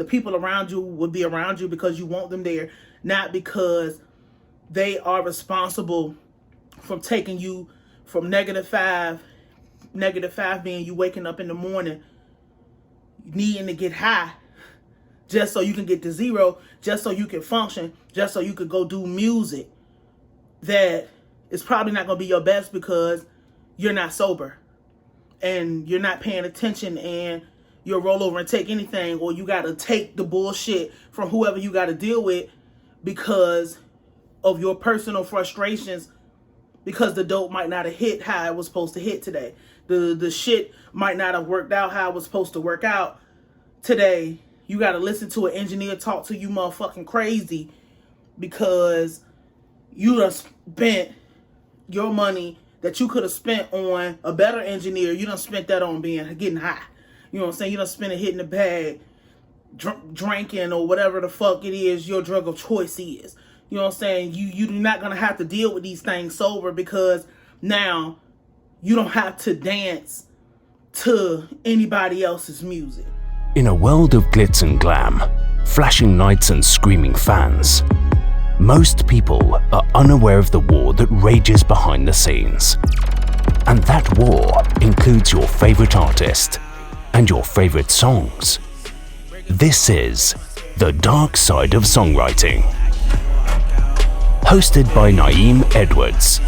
The people around you would be around you because you want them there, not because they are responsible from taking you from -5 being you waking up in the morning needing to get high just so you can get to 0, just so you can function, just so you could go do music that is probably not going to be your best because you're not sober and you're not paying attention, and you'll roll over and take anything, or you got to take the bullshit from whoever you got to deal with because of your personal frustrations, because the dope might not have hit how it was supposed to hit today. The shit might not have worked out how it was supposed to work out today. You got to listen to an engineer talk to you motherfucking crazy because you done spent your money that you could have spent on a better engineer. You done spent that on getting high. You know what I'm saying? You done spent it hitting the bag, drinking, or whatever the fuck it is your drug of choice is. You know what I'm saying? You're not going to have to deal with these things sober because now you don't have to dance to anybody else's music. In a world of glitz and glam, flashing lights and screaming fans, most people are unaware of the war that rages behind the scenes. And that war includes your favorite artist and your favorite songs. This is The Dark Side of Songwriting. Hosted by Nayim Edwards.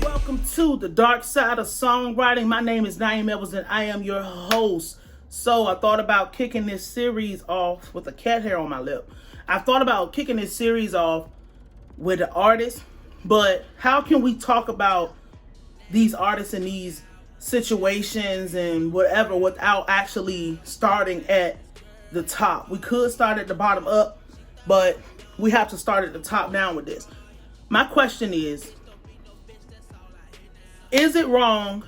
Welcome to The Dark Side of Songwriting. My name is Nayim Edwards and I am your host. So I thought about kicking this series off with a cat hair on my lip. I thought about kicking this series off with an artist, but how can we talk about these artists and these situations and whatever without actually starting at the top? We could start at the bottom up, but we have to start at the top down with this. My question is it wrong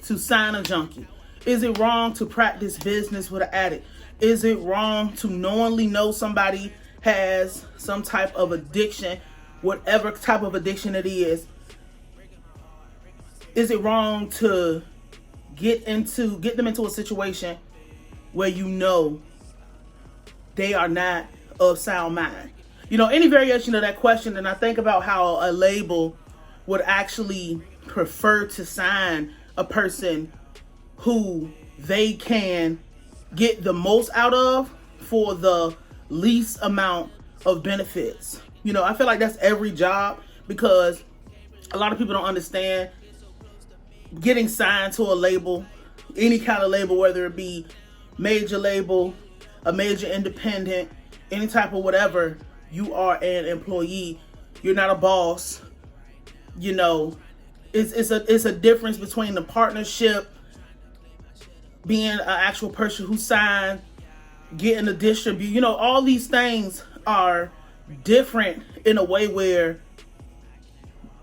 to sign a junkie? Is it wrong to practice business with an addict? Is it wrong to knowingly know somebody has some type of addiction, whatever type of addiction it is? Is it wrong to get them into a situation where you know they are not of sound mind? You know, any variation of that question, and I think about how a label would actually prefer to sign a person who they can get the most out of for the least amount of benefits. You know, I feel like that's every job, because a lot of people don't understand getting signed to a label, any kind of label, whether it be major label, a major independent, any type of whatever. You are an employee. You're not a boss. You know, it's a difference between the partnership, being an actual person who signed, getting the distribute. You know, all these things are different in a way where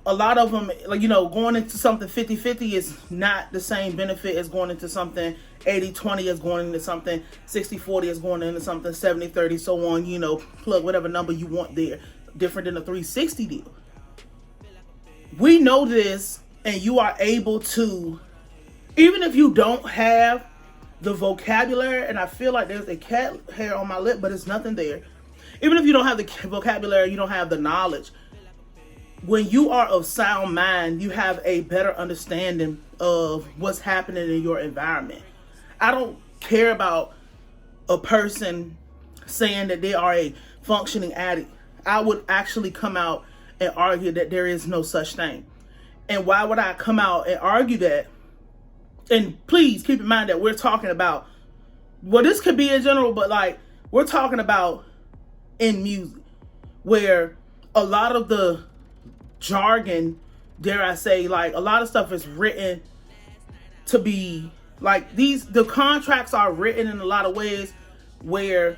a lot of them, like, you know, going into something 50-50 is not the same benefit as going into something 80-20, is going into something 60-40, is going into something 70-30, so on. You know, plug whatever number you want there. Different than a 360 deal. We know this, and you are able to, even if you don't have the vocabulary, and I feel like there's a cat hair on my lip, but it's nothing there. Even if you don't have the vocabulary, you don't have the knowledge, when you are of sound mind, you have a better understanding of what's happening in your environment. I don't care about a person saying that they are a functioning addict. I would actually come out and argue that there is no such thing. And why would I come out and argue that? And please keep in mind that we're talking about, well, this could be in general, but like, we're talking about in music, where a lot of the jargon, dare I say, like, a lot of stuff is written to be like the contracts are written in a lot of ways where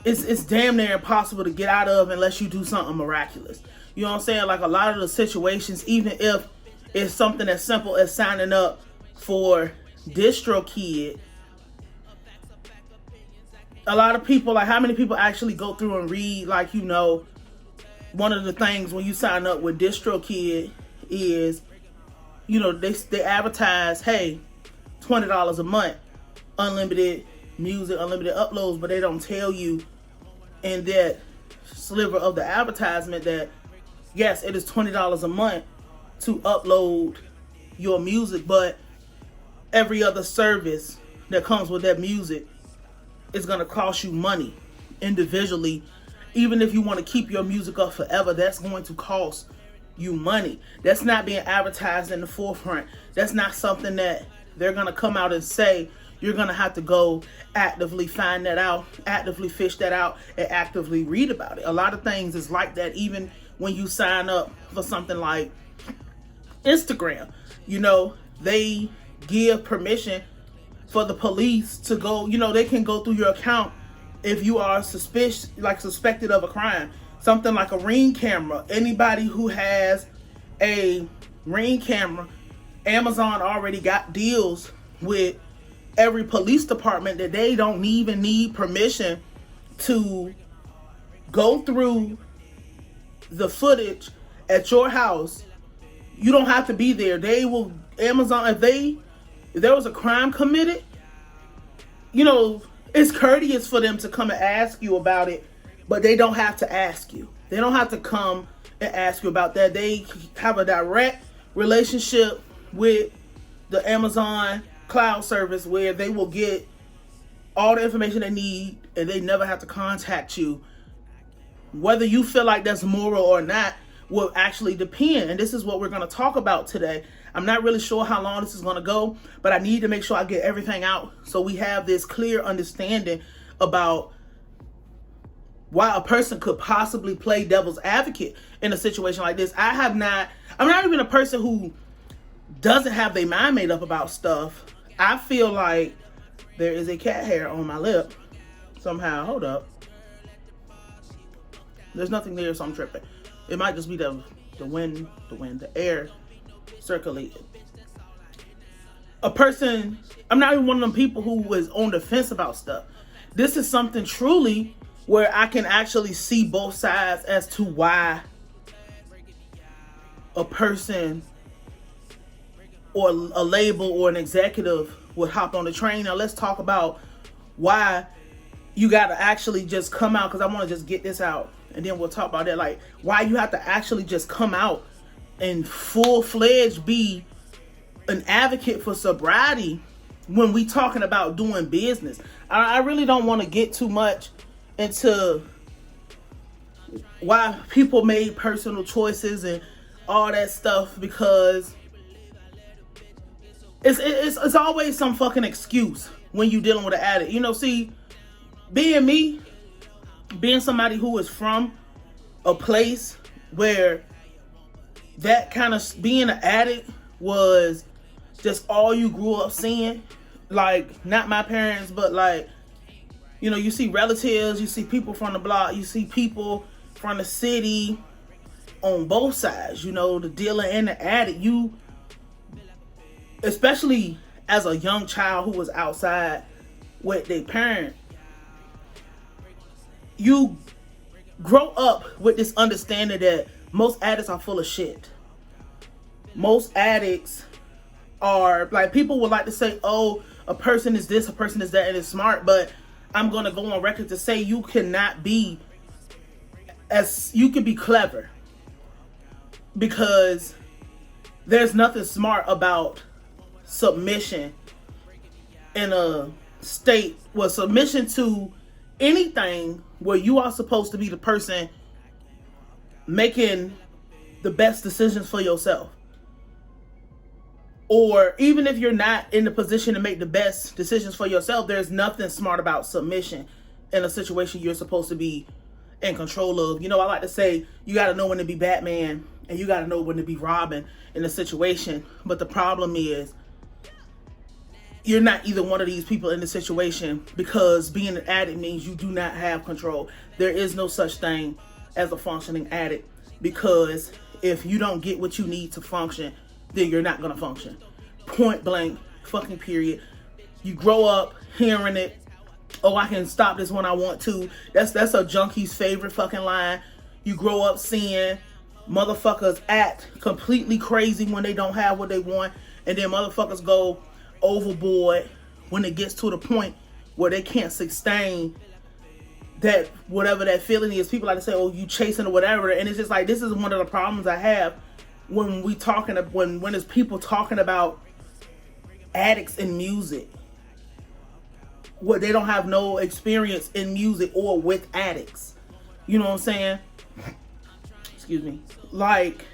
it's damn near impossible to get out of unless you do something miraculous. You know what I'm saying? Like, a lot of the situations, even if it's something as simple as signing up for DistroKid, a lot of people, like, how many people actually go through and read, like, you know, one of the things when you sign up with DistroKid is, you know, they advertise, hey, $20 a month, unlimited music, unlimited uploads, but they don't tell you in that sliver of the advertisement that yes, it is $20 a month to upload your music, but every other service that comes with that music is going to cost you money individually. Even if you want to keep your music up forever, that's going to cost you money. That's not being advertised in the forefront. That's not something that they're going to come out and say. You're going to have to go actively find that out, actively fish that out, and actively read about it. A lot of things is like that even when you sign up for something like Instagram. You know, they give permission for the police to go, you know, they can go through your account if you are suspected of a crime. Something like a Ring camera. Anybody who has a Ring camera, Amazon already got deals with every police department that they don't even need permission to go through the footage at your house. You don't have to be there. They will, Amazon, if there was a crime committed, you know, it's courteous for them to come and ask you about it, but they don't have to ask you. They don't have to come and ask you about that. They have a direct relationship with the Amazon cloud service where they will get all the information they need and they never have to contact you. Whether you feel like that's moral or not will actually depend. And this is what we're going to talk about today. I'm not really sure how long this is going to go, but I need to make sure I get everything out so we have this clear understanding about why a person could possibly play devil's advocate in a situation like this. I'm not even a person who doesn't have their mind made up about stuff. I feel like there is a cat hair on my lip somehow. Hold up. There's nothing there, so I'm tripping. It might just be the wind, the air circulating. I'm not even one of them people who is on the fence about stuff. This is something truly where I can actually see both sides as to why a person or a label or an executive would hop on the train. Now let's talk about why you got to actually just come out, because I want to just get this out and then we'll talk about that. Like why you have to actually just come out and full-fledged be an advocate for sobriety when we talking about doing business. I really don't want to get too much into why people made personal choices and all that stuff, because it's always some fucking excuse when you dealing with an addict. You know, see, being somebody who is from a place where that kind of being an addict was just all you grew up seeing, like not my parents, but like, you know, you see relatives, you see people from the block, you see people from the city on both sides, you know, the dealer and the addict. You, especially as a young child who was outside with their parent, you grow up with this understanding that most addicts are full of shit. Most addicts are, like, people would like to say, oh, a person is this, a person is that, and it's smart, but I'm going to go on record to say you can be clever, because there's nothing smart about submission in a state, well, submission to anything where you are supposed to be the person making the best decisions for yourself. Or even if you're not in the position to make the best decisions for yourself, there's nothing smart about submission in a situation you're supposed to be in control of. You know, I like to say you got to know when to be Batman and you got to know when to be Robin in a situation. But the problem is you're not either one of these people in the situation, because being an addict means you do not have control. There is no such thing as a functioning addict, because if you don't get what you need to function, then you're not going to function. Point blank, fucking period. You grow up hearing it, oh, I can stop this when I want to. That's a junkie's favorite fucking line. You grow up seeing motherfuckers act completely crazy when they don't have what they want, and then motherfuckers go overboard when it gets to the point where they can't sustain that, whatever that feeling is. People like to say, oh, you chasing or whatever. And it's just like, this is one of the problems I have when there's people talking about addicts in music. What, they don't have no experience in music or with addicts. You know what I'm saying? Excuse me. Like,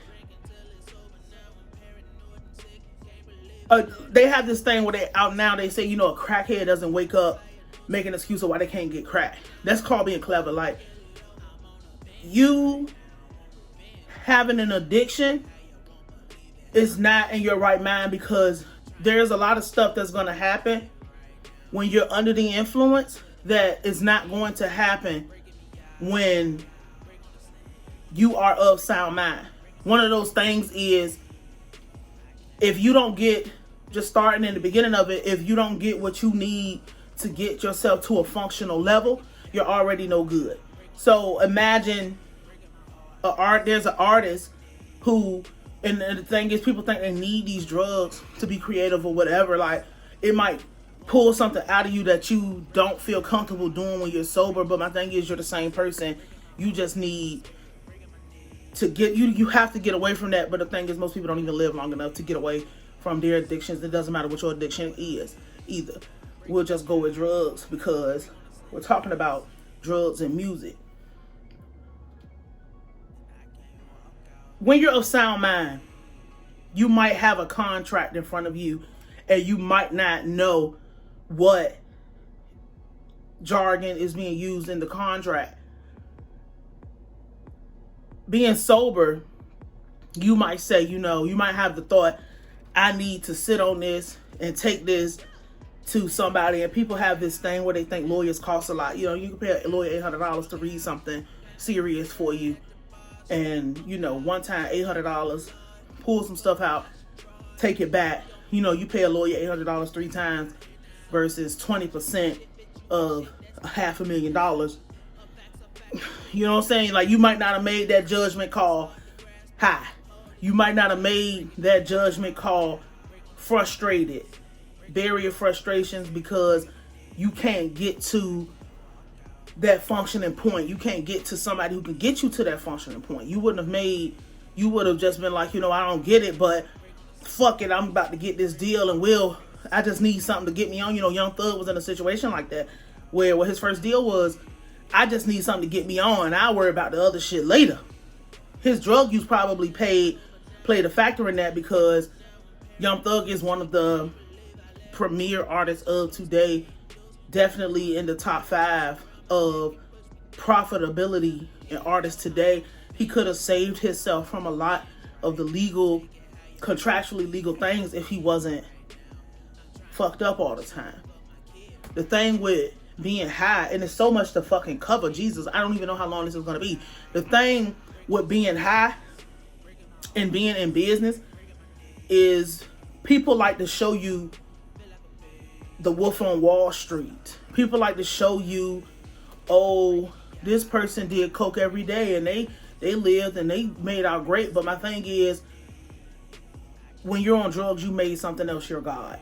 they have this thing where they say, you know, a crackhead doesn't wake up making an excuse of why they can't get crack. That's called being clever. Like, you having an addiction is not in your right mind, because there's a lot of stuff that's going to happen when you're under the influence that is not going to happen when you are of sound mind. One of those things is, if you don't get, just starting in the beginning of it, if you don't get what you need to get yourself to a functional level, you're already no good. So imagine there's an artist who, and the thing is, people think they need these drugs to be creative or whatever. Like, it might pull something out of you that you don't feel comfortable doing when you're sober. But my thing is, you're the same person. You just need to get, you have to get away from that. But the thing is, most people don't even live long enough to get away from their addictions. It doesn't matter what your addiction is either. We'll just go with drugs because we're talking about drugs and music. When you're of sound mind, you might have a contract in front of you and you might not know what jargon is being used in the contract. Being sober, you might say, you know, you might have the thought, I need to sit on this and take this to somebody. And people have this thing where they think lawyers cost a lot. You know, you can pay a lawyer $800 to read something serious for you. And, you know, one time $800, pull some stuff out, take it back. You know, you pay a lawyer $800 3 times versus 20% of $500,000. You know what I'm saying? Like, you might not have made that judgment call high. You might not have made that judgment call frustrated. Bury your frustrations because you can't get to that functioning point. You can't get to somebody who can get you to that functioning point. You would have just been like, you know, I don't get it, but fuck it, I'm about to get this deal and I just need something to get me on. You know, Young Thug was in a situation like that where his first deal was, I just need something to get me on. I'll worry about the other shit later. His drug use probably played a factor in that, because Young Thug is one of the premier artists of today, definitely in the top 5 of profitability in artists today. He could have saved himself from a lot of the contractually legal things if he wasn't fucked up all the time. The thing with being high, and it's so much to fucking cover, Jesus, I don't even know how long this is going to be. The thing with being high and being in business is people like to show you the Wolf on Wall Street. People like to show you, oh, this person did coke every day and they lived and they made out great. But my thing is, when you're on drugs, you made something else your God.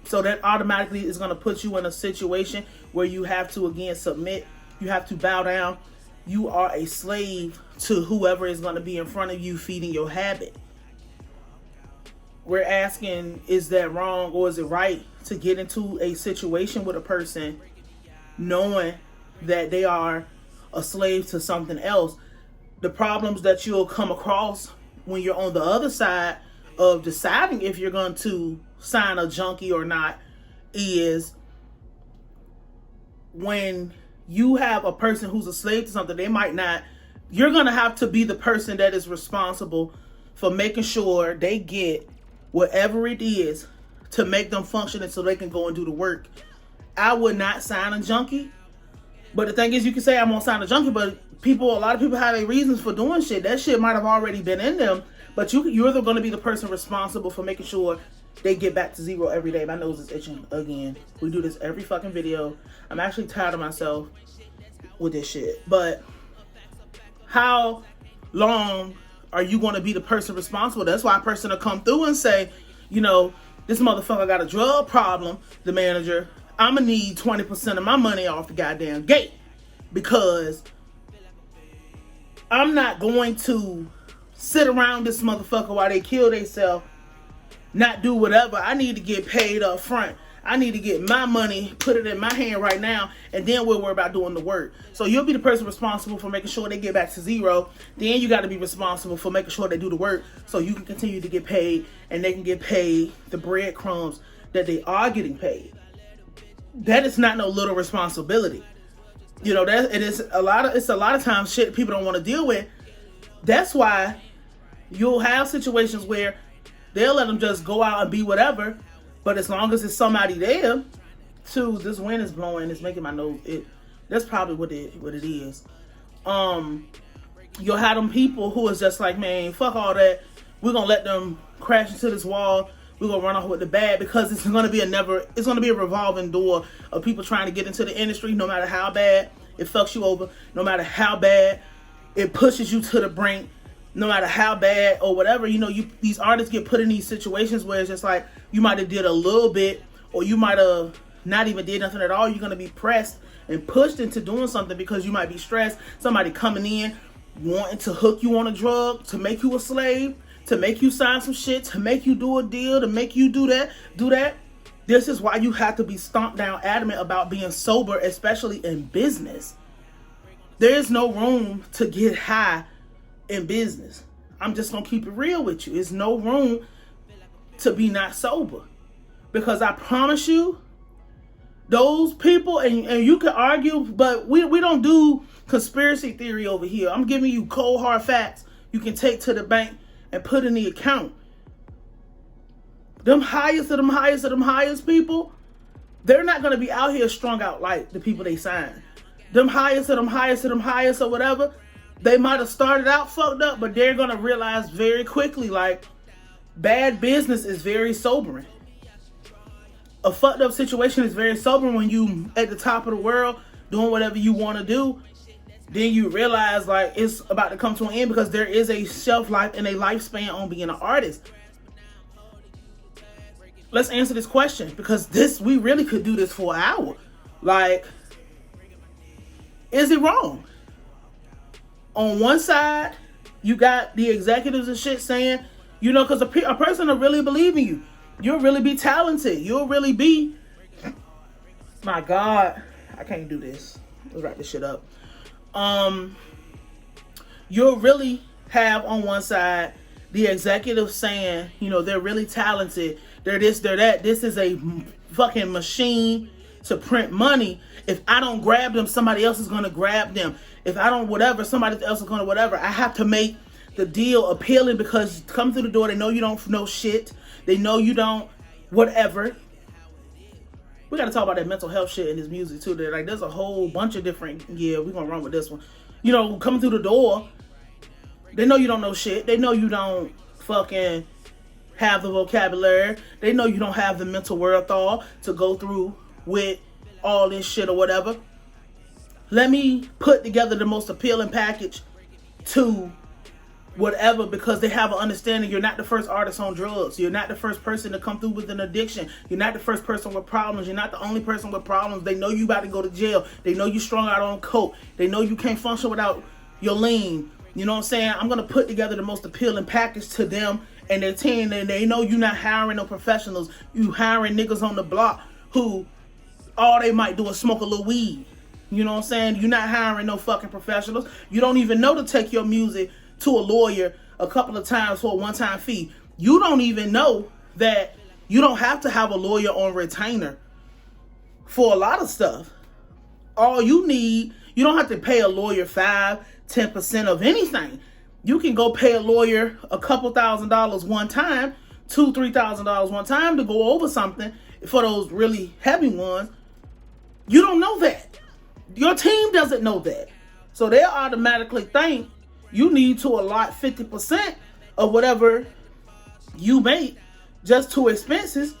So that automatically is going to put you in a situation where you have to, again, submit. You have to bow down. You are a slave to whoever is going to be in front of you feeding your habit. We're asking, is that wrong or is it right to get into a situation with a person knowing that they are a slave to something else? The problems that you'll come across when you're on the other side of deciding if you're going to sign a junkie or not is when you have a person who's a slave to something, you're going to have to be the person that is responsible for making sure they get whatever it is to make them function and so they can go and do the work. I would not sign a junkie. But the thing is, you can say I'm going to sign a junkie, but a lot of people have their reasons for doing shit. That shit might have already been in them, but you're going to be the person responsible for making sure they get back to zero every day. My nose is itching again. We do this every fucking video. I'm actually tired of myself with this shit. But how long are you going to be the person responsible? That's why a person will come through and say, you know, this motherfucker got a drug problem, the manager. I'm gonna need 20% of my money off the goddamn gate, because I'm not going to sit around this motherfucker while they kill themselves, not do whatever. I need to get paid up front. I need to get my money, put it in my hand right now, and then we'll worry about doing the work. So you'll be the person responsible for making sure they get back to zero. Then you got to be responsible for making sure they do the work so you can continue to get paid, and they can get paid the breadcrumbs that they are getting paid. That is not no little responsibility. You know, that it is a lot of times shit people don't want to deal with. That's why you'll have situations where they'll let them just go out and be whatever. But as long as there's somebody there, too, this wind is blowing, it's making my nose. That's probably what it is. You'll have them people who is just like, man, fuck all that. We're gonna let them crash into this wall. We're gonna run off with the bag, because it's gonna be a revolving door of people trying to get into the industry. No matter how bad it fucks you over, no matter how bad it pushes you to the brink, no matter how bad or whatever, you know, these artists get put in these situations where it's just like, you might have did a little bit, or you might have not even did nothing at all. You're going to be pressed and pushed into doing something because you might be stressed. Somebody coming in, wanting to hook you on a drug, to make you a slave, to make you sign some shit, to make you do a deal, to make you do that. This is why you have to be stomped down adamant about being sober, especially in business. There is no room to get high in business. I'm just gonna keep it real with you. There's no room to be not sober, because I promise you, those people, and you can argue, but we don't do conspiracy theory over here. I'm giving you cold hard facts you can take to the bank and put in the account. Them highest of them highest of them highest people, they're not gonna be out here strung out like the people they sign. Them highest of them highest of them highest or whatever, they might have started out fucked up, but they're going to realize very quickly, like, bad business is very sobering. A fucked up situation is very sobering when you at the top of the world doing whatever you want to do. Then you realize, like, it's about to come to an end, because there is a shelf life and a lifespan on being an artist. Let's answer this question, because we really could do this for an hour. Like, is it wrong? On one side, you got the executives and shit saying, you know, because a person will really believe in you. You'll really be talented. You'll really be... My God, I can't do this. Let's wrap this shit up. You'll really have on one side the executives saying, you know, they're really talented. They're this, they're that. This is a fucking machine to print money. If I don't grab them, somebody else is going to grab them. If I don't whatever, somebody else is going to whatever. I have to make the deal appealing, because come through the door, they know you don't know shit. They know you don't whatever. We got to talk about that mental health shit in this music too. Like, there's a whole bunch of different, we're going to run with this one. You know, coming through the door, they know you don't know shit. They know you don't fucking have the vocabulary. They know you don't have the mental wherewithal to go through with all this shit or whatever. Let me put together the most appealing package to whatever, because they have an understanding you're not the first artist on drugs. You're not the first person to come through with an addiction. You're not the first person with problems. You're not the only person with problems. They know you about to go to jail. They know you strung out on coke. They know you can't function without your lean. You know what I'm saying? I'm going to put together the most appealing package to them and their team. And they know you're not hiring no professionals. You hiring niggas on the block who all they might do is smoke a little weed. You know what I'm saying? You're not hiring no fucking professionals. You don't even know to take your music to a lawyer a couple of times for a one-time fee. You don't even know that you don't have to have a lawyer on retainer for a lot of stuff. All you need, you don't have to pay a lawyer 5-10% of anything. You can go pay a lawyer a couple $1,000s one time, $2,000-$3,000 one time to go over something for those really heavy ones. You don't know that. Your team doesn't know that. So they automatically think you need to allot 50% of whatever you make just to expenses.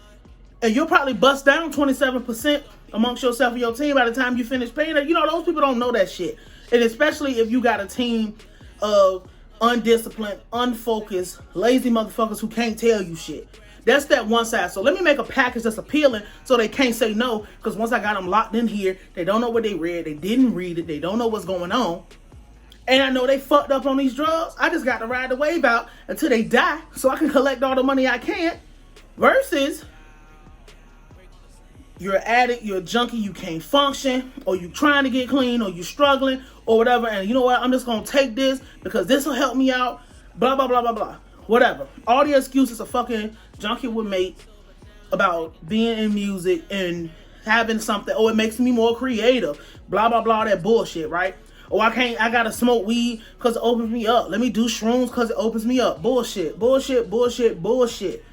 And you'll probably bust down 27% amongst yourself and your team by the time you finish paying it. You know, those people don't know that shit. And especially if you got a team of undisciplined, unfocused, lazy motherfuckers who can't tell you shit. That's that one side. So let me make a package that's appealing so they can't say no. Because once I got them locked in here, they don't know what they read. They didn't read it. They don't know what's going on. And I know they fucked up on these drugs. I just got to ride the wave out until they die so I can collect all the money I can. Versus you're an addict, you're a junkie, you can't function, or you trying to get clean, or you struggling, or whatever. And you know what? I'm just going to take this because this will help me out. Blah, blah, blah, blah, blah. Whatever. All the excuses a fucking junkie would make about being in music and having something. Oh, it makes me more creative. Blah, blah, blah. That bullshit, right? Oh, I gotta smoke weed because it opens me up. Let me do shrooms because it opens me up. Bullshit, bullshit, bullshit, bullshit.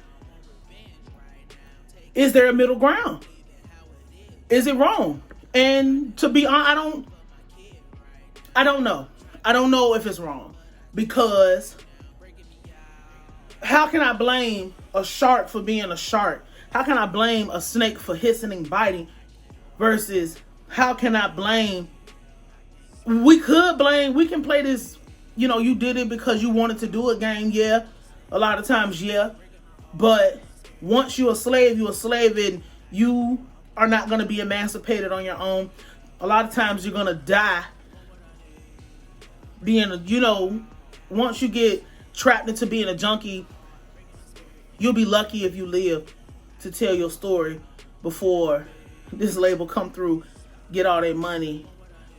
Is there a middle ground? Is it wrong? And to be honest, I don't know. I don't know if it's wrong. Because how can I blame a shark for being a shark? How can I blame a snake for hissing and biting? Versus how can I blame... We can play this, you did it because you wanted to do a game, yeah. A lot of times, yeah. But once you're a slave, and you are not going to be emancipated on your own. A lot of times you're going to die being once you get trapped into being a junkie, you'll be lucky if you live to tell your story before this label come through, get all their money,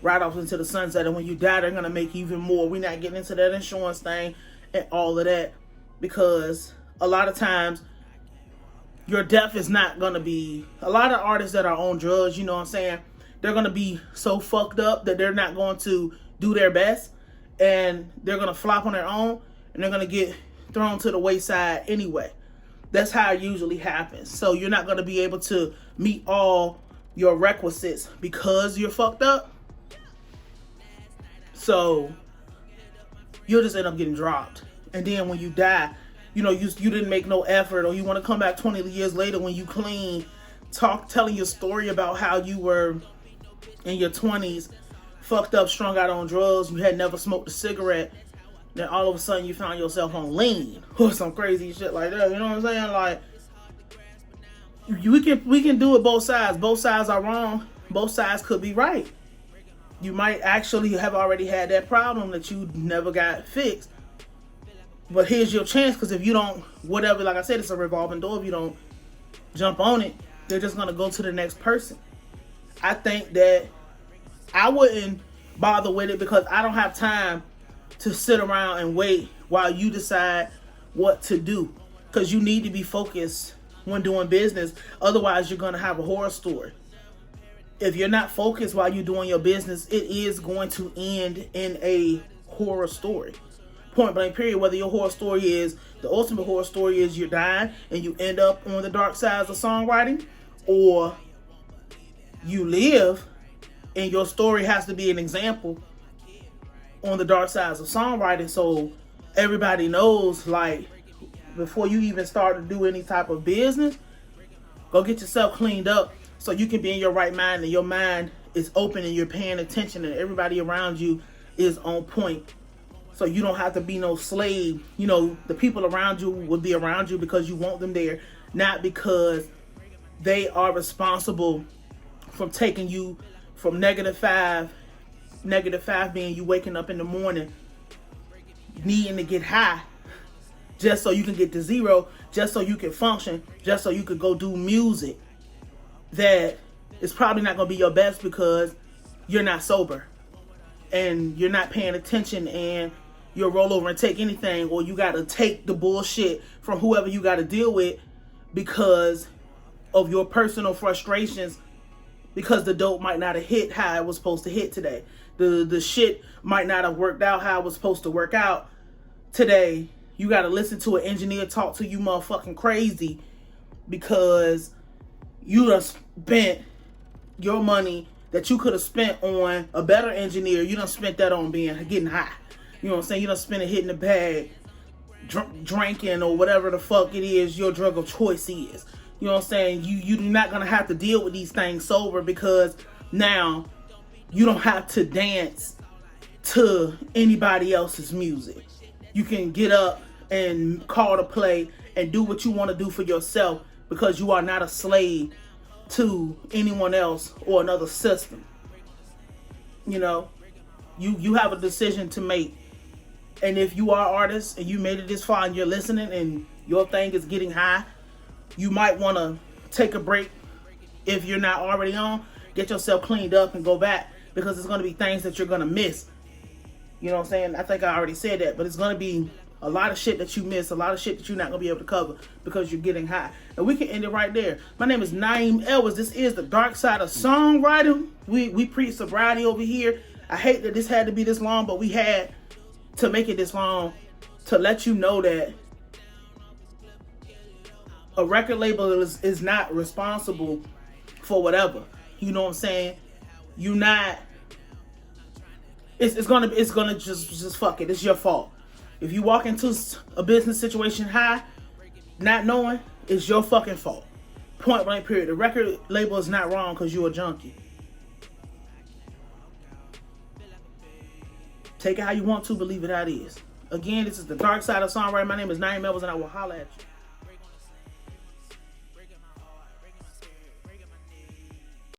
right off into the sunset, and when you die, they're gonna make even more. We're not getting into that insurance thing and all of that, because a lot of times your death is not gonna be... A lot of artists that are on drugs, you know what I'm saying, they're gonna be so fucked up that they're not going to do their best, and they're gonna flop on their own, and they're gonna get thrown to the wayside anyway. That's how it usually happens. So you're not gonna be able to meet all your requisites because you're fucked up. So you'll just end up getting dropped. And then when you die, you didn't make no effort, or you want to come back 20 years later when you clean, telling your story about how you were in your 20s, fucked up, strung out on drugs, you had never smoked a cigarette, then all of a sudden you found yourself on lean or some crazy shit like that. You know what I'm saying? Like, we can do it both sides. Both sides are wrong. Both sides could be right. You might actually have already had that problem that you never got fixed. But here's your chance, because if you don't, whatever, like I said, it's a revolving door. If you don't jump on it, they're just going to go to the next person. I think that I wouldn't bother with it because I don't have time to sit around and wait while you decide what to do. Because you need to be focused when doing business. Otherwise, you're going to have a horror story. If you're not focused while you're doing your business, it is going to end in a horror story. Point blank period. Whether your horror story is, the ultimate horror story is you're dying and you end up on the dark sides of songwriting, or you live and your story has to be an example on the dark sides of songwriting, so everybody knows, like, before you even start to do any type of business, go get yourself cleaned up so you can be in your right mind, and your mind is open and you're paying attention and everybody around you is on point. So you don't have to be no slave. The people around you will be around you because you want them there, not because they are responsible from taking you from -5 being you waking up in the morning needing to get high just so you can get to 0, just so you can function, just so you can go do music that is probably not going to be your best because you're not sober and you're not paying attention, and you'll roll over and take anything, or you got to take the bullshit from whoever you got to deal with because of your personal frustrations, because the dope might not have hit how it was supposed to hit today. The shit might not have worked out how it was supposed to work out today. You got to listen to an engineer talk to you motherfucking crazy because you done spent your money that you could have spent on a better engineer. You done spent that on getting high. You know what I'm saying? You done spent it hitting the bag, drinking, or whatever the fuck it is your drug of choice is. You know what I'm saying? You're not going to have to deal with these things sober, because now you don't have to dance to anybody else's music. You can get up and call to play and do what you want to do for yourself, because you are not a slave to anyone else or another system. You know, you have a decision to make. And if you are artists and you made it this far and you're listening and your thing is getting high, you might want to take a break. If you're not already on, get yourself cleaned up and go back, because it's going to be things that you're going to miss. You know what I'm saying? I think I already said that, but it's going to be a lot of shit that you miss, a lot of shit that you're not going to be able to cover because you're getting high. And we can end it right there. My name is Nayim Ellis. This is the dark side of songwriting. We preach sobriety over here. I hate that this had to be this long, but we had to make it this long to let you know that a record label is not responsible for whatever. You know what I'm saying? You not. It's gonna just fuck it. It's your fault. If you walk into a business situation high, not knowing, it's your fucking fault. Point blank period. The record label is not wrong because you're a junkie. Take it how you want to, believe it how it is. Again, this is the dark side of songwriting. My name is Nayim Ellis, and I will holler at you.